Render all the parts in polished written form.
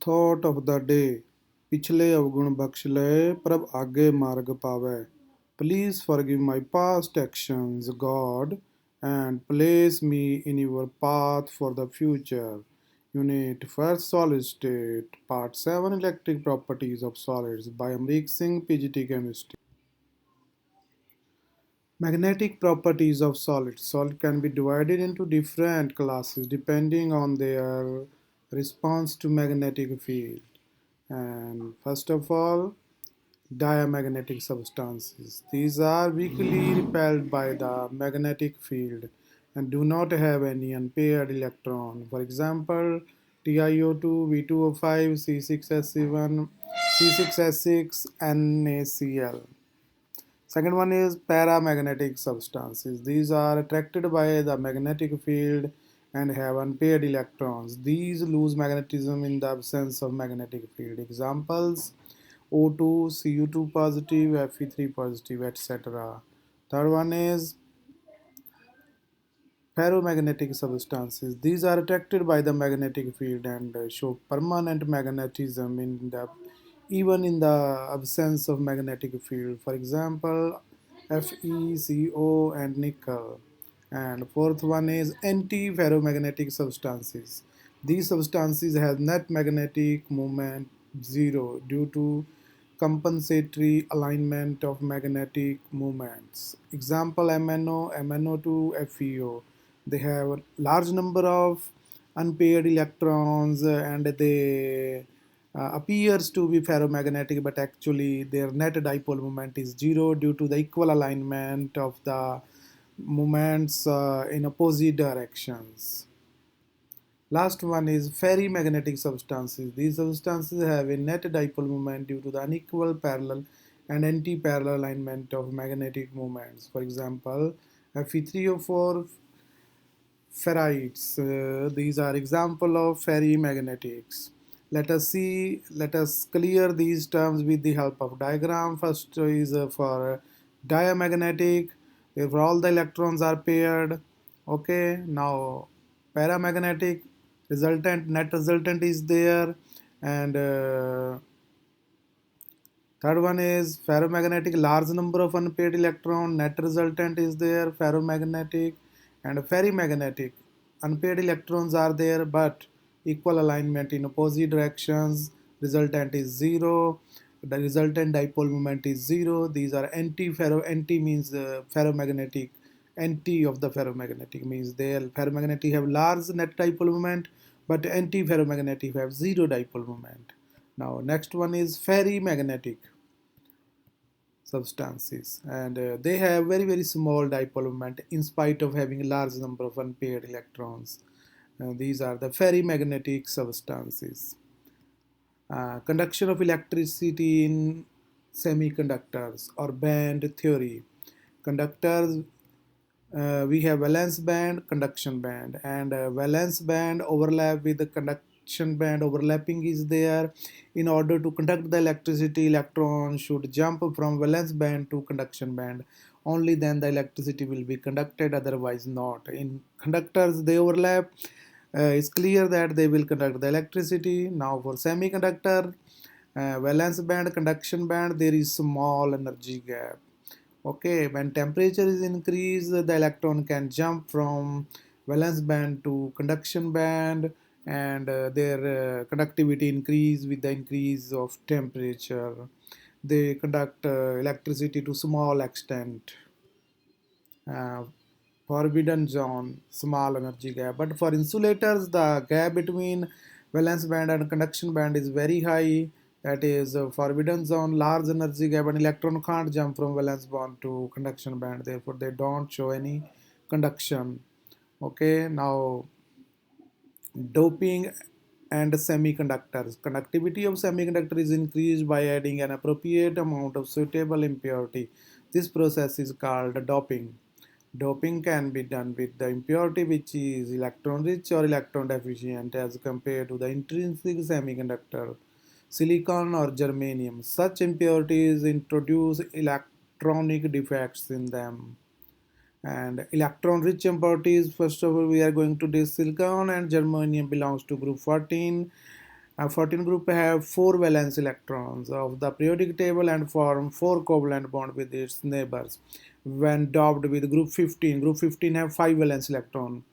Thought of the day. पिछले अवगुण बख्श लए प्रभ आगे मार्ग पावै. Please forgive my past actions, God, and place me in your path for the future. UNIT-1 Solidstate, Part 7 Electric Properties of Solids by Amrik Singh, PGT Chemistry. Magnetic properties of solids. Solid can be divided into different classes depending on their response to magnetic field. And first of all, diamagnetic substances. These are weakly repelled by the magnetic field and do not have any unpaired electron. For example, TiO2, V2O5, C6SC1, C6S6, NaCl. Second one is paramagnetic substances. These are attracted by the magnetic field and have unpaired electrons. These lose magnetism in the absence of magnetic field. Examples: O2, Cu2 positive, Fe3 positive, etc. Third one is ferromagnetic substances. These are attracted by the magnetic field and show permanent magnetism even in the absence of magnetic field. For example, Fe, Co, and nickel. And fourth one is anti-ferromagnetic substances. These substances have net magnetic moment zero due to compensatory alignment of magnetic moments. Example: MnO, MnO2, FeO. They have a large number of unpaired electrons and they appears to be ferromagnetic, but actually their net dipole moment is zero due to the equal alignment of the moments in opposite directions. Last one is ferrimagnetic substances. These substances have a net dipole moment due to the unequal parallel and anti-parallel alignment of magnetic moments. For example, Fe3O4 ferrites. These are example of ferrimagnetics. Let us clear these terms with the help of diagram. First is for diamagnetic, therefore all the electrons are paired. Okay, now paramagnetic, net resultant is there, and third one is ferromagnetic, large number of unpaired electron, net resultant is there. Ferromagnetic and ferrimagnetic, unpaired electrons are there but equal alignment in opposite directions, resultant is zero, the resultant dipole moment is zero. These are anti means ferromagnetic, anti of the ferromagnetic means they ferromagnetic have large net dipole moment but anti-ferromagnetic have zero dipole moment. Now next one is ferrimagnetic substances, and they have very small dipole moment in spite of having a large number of unpaired electrons. These are the ferrimagnetic substances. Conduction of electricity in semiconductors or band theory. Conductors, we have valence band, conduction band, and valence band overlap with the conduction band. Overlapping is there. In order to conduct the electricity, electron should jump from valence band to conduction band. Only then the electricity will be conducted, otherwise not. In conductors, they overlap. It's clear that they will conduct the electricity. Now for semiconductor, valence band, conduction band, there is small energy gap. Okay, when temperature is increased, the electron can jump from valence band to conduction band, and their conductivity increase with the increase of temperature. They conduct electricity to small extent. Uh, Forbidden zone, small energy gap. But for insulators, the gap between valence band and conduction band is very high. That is forbidden zone, large energy gap, and electron can't jump from valence band to conduction band. Therefore, they don't show any conduction. Okay, now doping and semiconductors. Conductivity of semiconductor is increased by adding an appropriate amount of suitable impurity. This process is called doping. Doping can be done with the impurity which is electron rich or electron deficient as compared to the intrinsic semiconductor, silicon or germanium. Such impurities introduce electronic defects in them. And electron rich impurities, first of all we are going to do silicon and germanium belongs to group 14. A 14 group have 4 valence electrons of the periodic table and form 4 covalent bond with its neighbors. When doped with group 15 have 5 valence electrons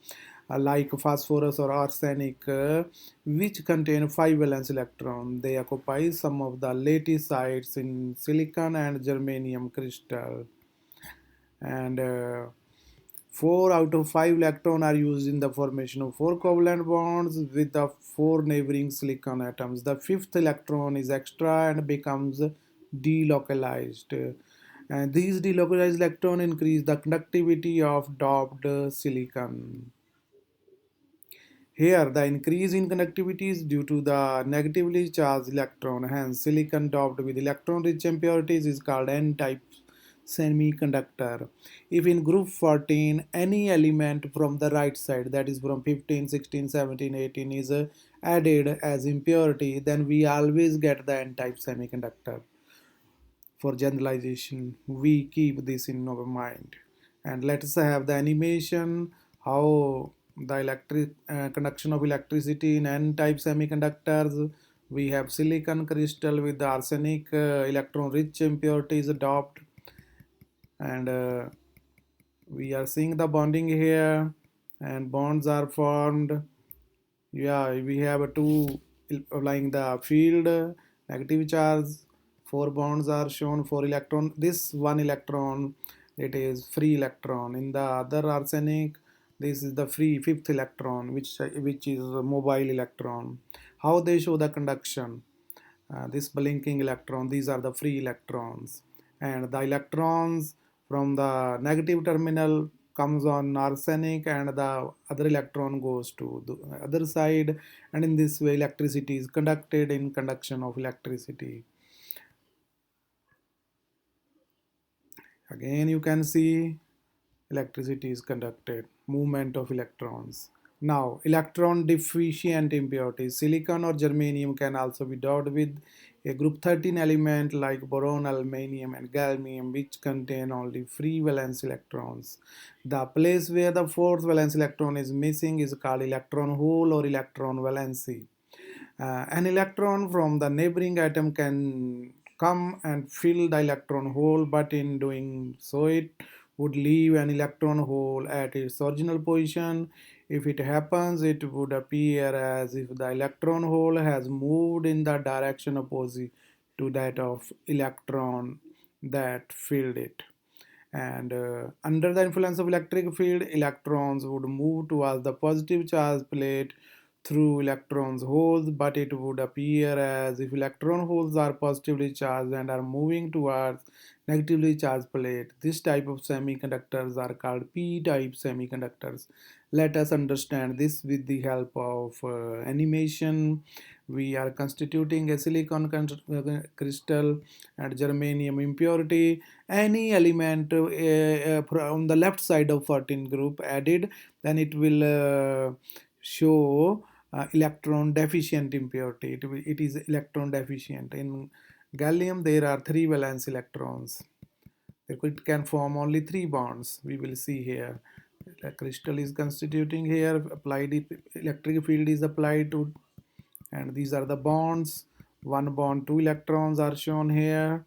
like phosphorus or arsenic, which contain 5 valence electrons. They occupy some of the lattice sites in silicon and germanium crystal. And 4 out of 5 electrons are used in the formation of 4 covalent bonds with the 4 neighboring silicon atoms. The fifth electron is extra and becomes delocalized. And these delocalized electrons increase the conductivity of doped silicon. Here, the increase in conductivity is due to the negatively charged electron. Hence, silicon doped with electron-rich impurities is called n-type semiconductor. If in group 14 any element from the right side, that is from 15, 16, 17, 18, is added as impurity, then we always get the n-type semiconductor. For generalization, we keep this in our mind. And let us have the animation how the electric conduction of electricity in n-type semiconductors. We have silicon crystal with the arsenic electron rich impurities doped, and we are seeing the bonding here, and bonds are formed. Yeah, we have a two applying the field negative charge. Four bonds are shown for electron. This one electron, it is free electron. In the other arsenic, this is the free fifth electron, which is a mobile electron. How they show the conduction? This blinking electron, these are the free electrons, and the electrons from the negative terminal comes on arsenic and the other electron goes to the other side, and in this way electricity is conducted in conduction of electricity. Again you can see electricity is conducted, movement of electrons. Now, electron deficient impurities. Silicon or germanium can also be doped with a group 13 element like boron, aluminum, and gallium, which contain only free valence electrons. The place where the fourth valence electron is missing is called electron hole or electron valency. An electron from the neighboring atom can come and fill the electron hole, but in doing so, it would leave an electron hole at its original position. If it happens, it would appear as if the electron hole has moved in the direction opposite to that of electron that filled it. And under the influence of electric field, electrons would move towards the positive charge plate through electrons holes, but it would appear as if electron holes are positively charged and are moving towards negatively charged plate. This type of semiconductors are called p-type semiconductors. Let us understand this with the help of animation. We are constituting a silicon crystal and germanium impurity. Any element from the left side of 14 group added, then it will show electron deficient impurity. It is electron deficient. In gallium there are 3 valence electrons. It can form only 3 bonds. We will see here. The crystal is constituting here. Applied electric field is applied to, and these are the bonds. One bond, 2 electrons are shown here,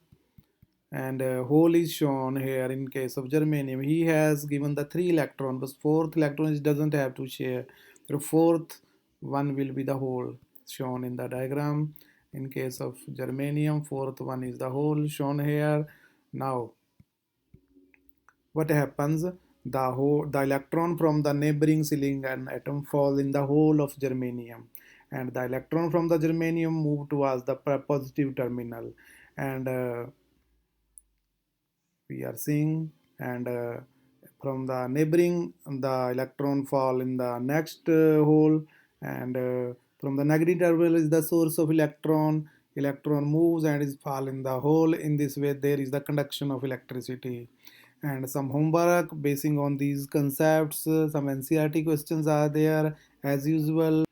and hole is shown here. In case of germanium, he has given the 3 electron, but fourth electron it doesn't have to share. The fourth one will be the hole shown in the diagram. In case of germanium, fourth one is the hole shown here. Now what happens? The electron from the neighboring silicon atom falls in the hole of germanium, and the electron from the germanium move towards the positive terminal, and we are seeing, and from the neighboring the electron fall in the next hole, and from the negative terminal is the source of electron moves and is fall in the hole. In this way there is the conduction of electricity. And some homework basing on these concepts, some ncert questions are there as usual.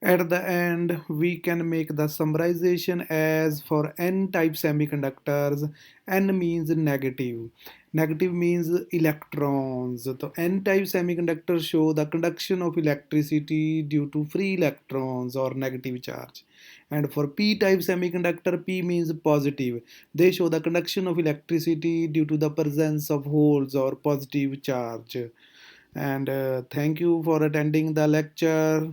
At the end, we can make the summarization as for n-type semiconductors, n means negative. Negative means electrons. So n-type semiconductors show the conduction of electricity due to free electrons or negative charge. And for p-type semiconductor, P means positive. They show the conduction of electricity due to the presence of holes or positive charge. And thank you for attending the lecture.